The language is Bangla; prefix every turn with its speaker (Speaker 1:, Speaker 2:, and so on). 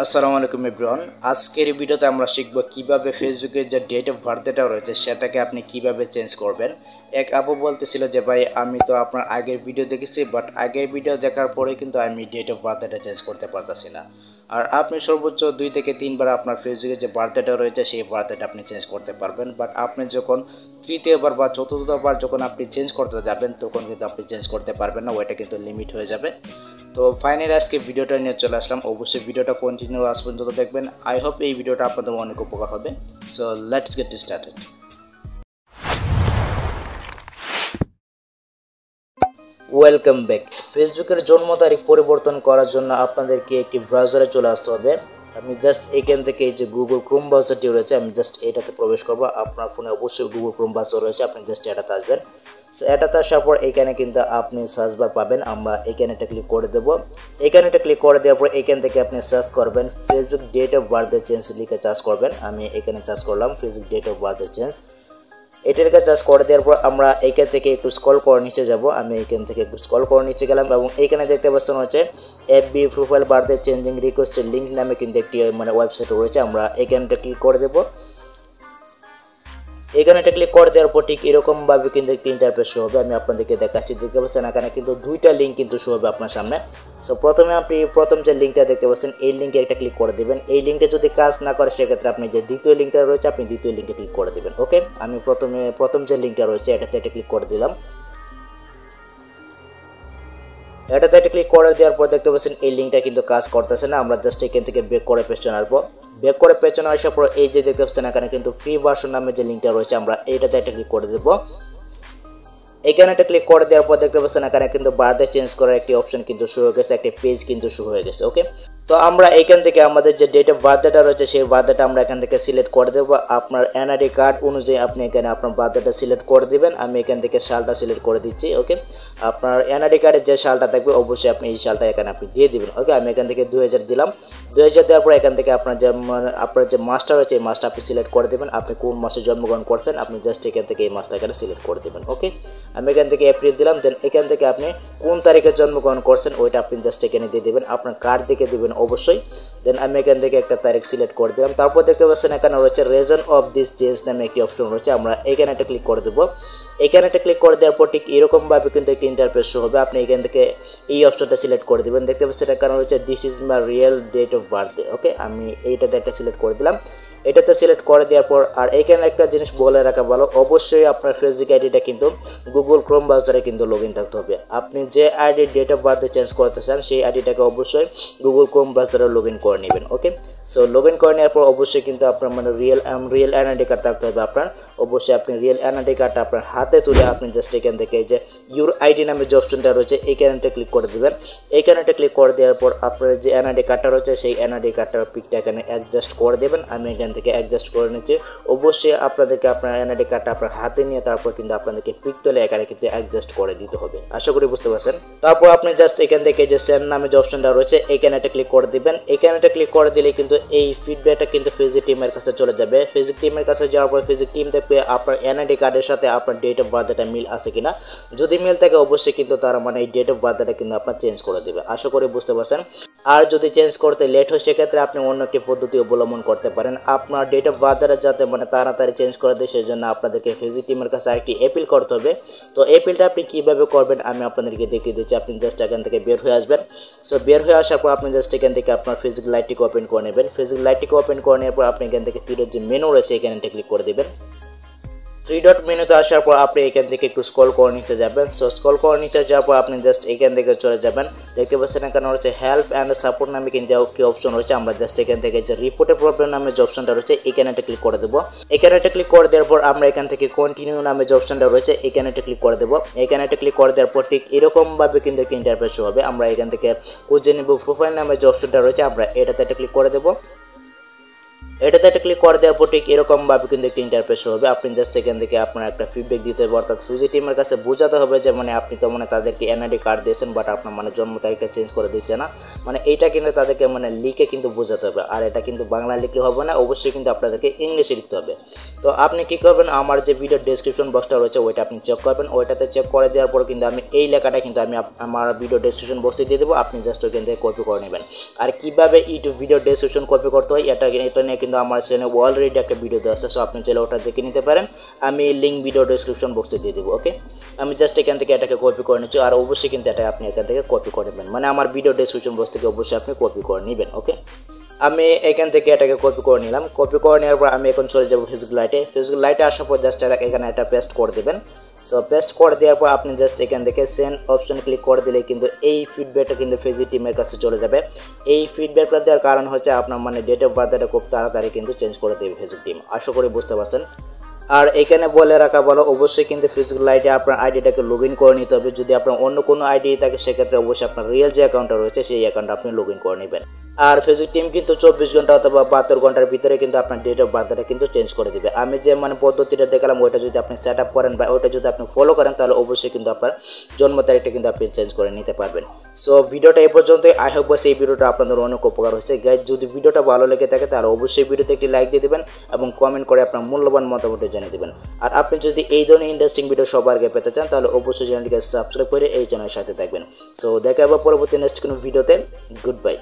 Speaker 1: আসসালামু আলাইকুম এভরিওয়ান। আজকের এই ভিডিওতে আমরা শিখব কিভাবে ফেসবুকের যে ডেট অফ বার্থডেটা রয়েছে সেটাকে আপনি কিভাবে চেঞ্জ করবেন। এক আপু বলতেছিল যে ভাই আমি তো আপনার আগের ভিডিও দেখেছি, বাট আগের ভিডিও দেখার পরে কিন্তু আমি ডেট অফ বার্থডেটা চেঞ্জ করতে পারতাছি না। আর আপনি সর্বোচ্চ 2 থেকে 3 বার আপনার ফেসবুকের যে বার্থডেটা রয়েছে সেই বার্থডেটা আপনি চেঞ্জ করতে পারবেন, বাট আপনি যখন তৃতীয়বার বা চতুর্থবার যখন আপনি চেঞ্জ করতে যাবেন তখন কিন্তু আপনি চেঞ্জ করতে পারবেন না, ওইটা কিন্তু লিমিট হয়ে যাবে। তো ফাইনালি আজকে ভিডিওটা নিয়ে চলে আসলাম। অবশ্যই ভিডিওটা কন্টিনিউ আজ পর্যন্ত দেখবেন। আই হোপ এই ভিডিওটা আপনাদের অনেক উপকার হবে। So let's get started. Welcome back. ফেসবুকের জন্ম তারিখ পরিবর্তন করার জন্য আপনাদেরকে একটি ব্রাউজারে চলে আসতে হবে। আমি জাস্ট এখান থেকে এই যে গুগল ক্রোম ব্রাউজারটি রয়েছে আমি জাস্ট এটাতে প্রবেশ করব। আপনার ফোনে অবশ্যই গুগল ক্রোম ব্রাউজার রয়েছে, আপনি জাস্ট এটাতে আসবেন। সো এটাতে আসার পর এখানে কিন্তু আপনি সার্চ বার পাবেন, আমরা এখানে এটা ক্লিক করে দেবো। এখানে এটা ক্লিক করে দেওয়ার পর এখান থেকে আপনি সার্চ করবেন Facebook date of birthday change লিখে সার্চ করবেন। আমি এখানে সার্চ করলাম Facebook date of birthday change. এটার কাছে সার্চ করে দেওয়ার পর আমরা এখান থেকে একটু স্ক্রল করে নিচে যাব। আমি এখান থেকে একটু স্ক্রল করে নিচে গেলাম এবং এখানে দেখতে পাচ্ছেন হচ্ছে এফবি প্রোফাইল বার্থডে চেঞ্জিং রিকোয়েস্টের লিঙ্ক নামে কিন্তু একটি ওয়েবসাইট রয়েছে। আমরা এখানটা ক্লিক করে দেবো। এখানে এটা ক্লিক করে দেওয়ার পর ঠিক এরকমভাবে কিন্তু একটি ইন্টারফেস শো হবে। আমি আপনাদেরকে দেখাচ্ছি, দেখতে পাচ্ছেন এখানে কিন্তু দুইটা লিঙ্ক কিন্তু শো হবে আপনার সামনে। সো প্রথমে আপনি প্রথম যে লিঙ্কটা দেখতে পাচ্ছেন এই লিঙ্কে একটা ক্লিক করে দেবেন। এই লিঙ্কে যদি কাজ না করে সেক্ষেত্রে আপনি যে দ্বিতীয় লিঙ্কটা রয়েছে আপনি দ্বিতীয় লিঙ্কে ক্লিক করে দেবেন। ওকে, আমি প্রথম যে লিঙ্কটা রয়েছে এটাতে একটা ক্লিক করে দিলাম। এটাতে একটা ক্লিক করে দেওয়ার পর দেখতে পাচ্ছেন এই লিঙ্কটা কিন্তু কাজ করতেছে না। আমরা জাস্ট এখান থেকে ব্যাক করে পেছনে আসবো। ব্যাক করে পেছনে আসার পর এই যে দেখতে পাচ্ছেন এখানে কিন্তু ফ্রি ভার্সন নামে যে লিঙ্কটা রয়েছে আমরা এইটাতে একটা ক্লিক করে দেবো। এখানে একটা ক্লিক করে দেওয়ার পর দেখতে পাচ্ছেন এখানে কিন্তু বার্থডে চেঞ্জ করার একটি অপশন কিন্তু শুরু হয়ে গেছে, একটি পেজ কিন্তু শুরু হয়ে গেছে। ওকে, তো আমরা এখান থেকে আমাদের যে ডেট অফ বার্থডেটা রয়েছে সেই বার্থডেটা আমরা এখান থেকে সিলেক্ট করে দেবো। আপনার এনআইডি কার্ড অনুযায়ী আপনি এখানে আপনার বার্থডেটা সিলেক্ট করে দিবেন। আমি এখান থেকে সালটা সিলেক্ট করে দিচ্ছি। ওকে, আপনার এনআইডি কার্ডের যে সালটা থাকবে অবশ্যই আপনি এই সালটা এখানে আপনি দিয়ে দিবেন। ওকে, আমি এখান থেকে 2000 দিলাম। 2000 দেওয়ার পর এখান থেকে আপনার যে মাসটা রয়েছে এই মাসটা আপনি সিলেক্ট করে দেবেন। আপনি কোন মাসে জন্মগ্রহণ করছেন আপনি জাস্ট এখান থেকে এই মাসটা এখানে সিলেক্ট করে দেবেন। ওকে, আমি এখান থেকে এপ্রিল দিলাম। দেন এখান থেকে আপনি কোন তারিখে জন্মগ্রহণ করছেন ওইটা আপনি জাস্ট এখানে দিয়ে দেবেন, আপনার কার্ড দেখে দেবেন অবশ্যই। দেন আমি এখান থেকে একটা তারিখ সিলেক্ট করে দিলাম। তারপর দেখতে পাচ্ছেন এখানে রয়েছে রিজন অফ দিস চেঞ্জ নামে একটি অপশন রয়েছে, আমরা এখানে একটা ক্লিক করে দেবো। এখানে একটা ক্লিক করে দেওয়ার পর ঠিক এরকমভাবে কিন্তু একটি ইন্টারফেস শো হবে। আপনি এখান থেকে এই অপশনটা সিলেক্ট করে দেবেন। দেখতে পাচ্ছেন এখানে রয়েছে this is my real date of birthday. Okay, আমি এইটাতে একটা সিলেক্ট করে দিলাম। এটাতে সিলেক্ট করে দেওয়ার পর আর এখানে একটা জিনিস বলে রাখা ভালো, অবশ্যই আপনার ফেসবুক আইডিটা কিন্তু গুগল ক্রোম ব্রাউজারে কিন্তু লগ ইন থাকতে হবে। আপনি যে ID date of birthday change করতে চান সেই আইডিটাকে অবশ্যই গুগল ক্রোম ব্রাউজারে লগ ইন করে নেবেন। ওকে, সো লগ ইন করে নেওয়ার পর অবশ্যই কিন্তু আপনার রিয়েল এনআইডি কার্ড থাকতে হবে আপনার। অবশ্যই আপনি রিয়েল এনআইডি কার্ডটা আপনার হাতে তুলে আপনি জাস্ট এখান থেকে যে ইউর আইডি নামে যে অপশনটা রয়েছে এইখানটা ক্লিক করে দেবেন। এইখানটা ক্লিক করে দেওয়ার পর আপনার যে এনআইডি কার্ডটা রয়েছে সেই এনআইডি কার্ডটার পিকটা এখানে অ্যাডজাস্ট করে দেবেন। আমি এখান থেকে অ্যাডজাস্ট করে নিচ্ছি। অবশ্যই আপনাদেরকে আপনার এনআইডি কার্ডটা আপনার হাতে নিয়ে তারপর কিন্তু আপনাদেরকে পিক তুলে এখানে কিন্তু অ্যাডজাস্ট করে দিতে হবে। আশা করি বুঝতে পারছেন। তারপর আপনি জাস্ট এখান থেকে যে সেন্ড নামে যে অপশনটা রয়েছে এখানে একটা ক্লিক করে দিবেন। এখানে একটা ক্লিক করে দিলে কিন্তু এই ফিডব্যাকটা কিন্তু ফেসবুক টিমের কাছে চলে যাবে। ফেসবুক টিমের কাছে যাওয়ার পর ফেসবুক টিম দেখবে আপনার এনআইডি কার্ডের সাথে আপনার ডেট অফ বার্থডেটা মিল আছে কিনা। যদি মিল থাকে অবশ্যই কিন্তু তারা এই ডেট অফ বার্থডেটা কিন্তু আপনার চেঞ্জ করে দেবে। আশা করি বুঝতে পারছেন। আর যদি চেঞ্জ করতে লেট হয় সেক্ষেত্রে আপনি অন্য একটি পদ্ধতি অবলম্বন করতে পারেন। আপনার ডেট অফ বার্থডেটা যাতে তাড়াতাড়ি চেঞ্জ করে দেয় সেই জন্য আপনাদেরকে ফেসবুক টিমের কাছে আরেকটি অ্যাপিল করতে হবে। তো অ্যাপিলটা আপনি কীভাবে করবেন আমি আপনাদেরকে দেখিয়ে দিচ্ছি। আপনি জাস্ট এখান থেকে বের হয়ে আসবেন। সো বের হয়ে আসার পর আপনি জাস্ট এখান থেকে আপনার ফেসবুক লাইটটিকে ওপেন করে নেবেন। ফেসবুক লাইটটিকে ওপেন করে নেওয়ার পর আপনি এখান থেকে তীরের যে মেনু রয়েছে এখানে ক্লিক করে দেবেন। 3 ডট মেনুতে আসার পর আপনি এখান থেকে একটু স্ক্রল করে নিচে যাবেন। সো স্ক্রল করে নিচে যাওয়ার পর আপনি জাস্ট এখান থেকে চলে যাবেন। দেখতে পাচ্ছেন এখানে রয়েছে হেল্প অ্যান্ড সাপোর্ট নামে কিন্তু একটি অপশন রয়েছে। আমরা জাস্ট এখান থেকে যে রিপোর্টের প্রবলেম নামে যে অপশনটা রয়েছে এখানে একটা ক্লিক করে দেবো। এখানে একটা ক্লিক করে দেওয়ার পর আমরা এখান থেকে কন্টিনিউ নামে যে অপশনটা রয়েছে এখানে একটা ক্লিক করে দেবো। এখানে একটা ক্লিক করে দেওয়ার পর ঠিক এরকমভাবে কিন্তু একটি ইন্টারফেস শো হবে। আমরা এখান থেকে খুঁজে নেব প্রোফাইল নামে যে অপশনটা রয়েছে আমরা এটাতে একটা ক্লিক করে দেবো। এটাতে একটা ক্লিক করে দেওয়ার পর ঠিক এরকম ভাবে কিন্তু একটা ইন্টারফেস হবে। আপনি জাস্ট এখান থেকে আপনার একটা ফিডব্যাক দিতে হবে, অর্থাৎ ফিজি টিমের কাছে বোঝাতে হবে যে মানে আপনি তো মানে তাদেরকে এনআইডি কার্ড দিয়েছেন বাট আপনার মানে জন্ম তারিখটা চেঞ্জ করে দিচ্ছে না, মানে এইটা কিন্তু তাদেরকে মানে লিখে কিন্তু বোঝাতে হবে। আর এটা কিন্তু বাংলা লিখলে হবে না, অবশ্যই কিন্তু আপনাদেরকে ইংলিশে লিখতে হবে। তো আপনি কি করবেন, আমার যে ভিডিও ডেসক্রিপশন বক্সটা রয়েছে ওইটা আপনি চেক করবেন, ওইটাতে চেক করে দেওয়ার পর কিন্তু আমি এই লেখাটা কিন্তু আমি আমার ভিডিও ডেসক্রিপশন বক্সে দিয়ে দেবো, আপনি জাস্ট ওইখান থেকে কপি করে নেবেন। আর কিভাবে ইউটিউব ভিডিও ডেসক্রিপশন কপি করতে হয় এটা নিয়ে কিন্তু আমার চ্যানেলে অলরেডি একটা ভিডিও দেওয়া আছে, সো আপনি চাইলে ওটা দেখে নিতে পারেন, আমি লিঙ্ক ভিডিও ডেসক্রিপশন বক্সে দিয়ে দেবো। ওকে, আমি জাস্ট এখান থেকে এটাকে কপি করে নিচ্ছি, আর অবশ্যই কিন্তু এটা আপনি এখান থেকে কপি করে নেবেন, মানে আমার ভিডিও ডেসক্রিপশন বক্স থেকে অবশ্যই আপনি কপি করে নেবেন। ওকে, আমি এখান থেকে এটাকে কপি করে নিলাম। কপি করে নেওয়ার পর আমি এখন চলে যাবো ফেসবুক লাইটে আসার পর জাস্ট এখানে একটা পেস্ট করে দেবেন। সো পেস্ট করে দেওয়ার পর আপনি জাস্ট এখান থেকে সেন্ড অপশন ক্লিক করে দিলে কিন্তু এই ফিডব্যাকটা কিন্তু ফেজি টিমের কাছে চলে যাবে। এই ফিডব্যাকটা দেওয়ার কারণ হচ্ছে আপনার মানে ডেট অফ বার্থটা খুব তাড়াতাড়ি কিন্তু চেঞ্জ করে দেবে ফেসবুক টিম, আশা করি বুঝতে পারছেন। আর এখানে বলে রাখা ভালো, অবশ্যই কিন্তু ফেসবুক লাইটে আপনার আইডিটাকে লগ ইন করে নিতে হবে। যদি আপনার অন্য কোনো আইডি থাকে সেক্ষেত্রে অবশ্যই আপনার রিয়েল যে অ্যাকাউন্টটা রয়েছে সেই অ্যাকাউন্টটা আপনি লগ ইন করে নেবেন। আর ফেসবুক টিম কিন্তু 24 ঘন্টা অথবা 72 ঘন্টার ভিতরে কিন্তু আপনার ডেট অফ বার্থটা কিন্তু চেঞ্জ করে দিবে। আমি যে মানে পদ্ধতিটা দেখালাম ওইটা যদি আপনি সেট আপ করেন বা ওইটা যদি আপনি ফলো করেন তাহলে অবশ্যই কিন্তু আপনার জন্ম তারিখটা কিন্তু আপনি চেঞ্জ করে নিতে পারবেন। সো ভিডিওটা এই পর্যন্তই। আই হোপ এই ভিডিওটা আপনাদের অনেক উপকার হয়েছে। গাইজ, যদি ভিডিওটা ভালো লেগে থাকে তাহলে অবশ্যই ভিডিওতে একটি লাইক দিয়ে দেবেন এবং কমেন্ট করে আপনার মূল্যবান মতামত জানিয়ে দেবেন। আর আপনি যদি এই ধরনের ইন্টারেস্টিং ভিডিও সবার আগে পেতে চান তাহলে অবশ্যই চ্যানেলটিকে সাবস্ক্রাইব করে এই চ্যানেলের সাথে থাকবেন। সো দেখা হবে পরবর্তী নেক্সট কোনো ভিডিওতে। Good bye.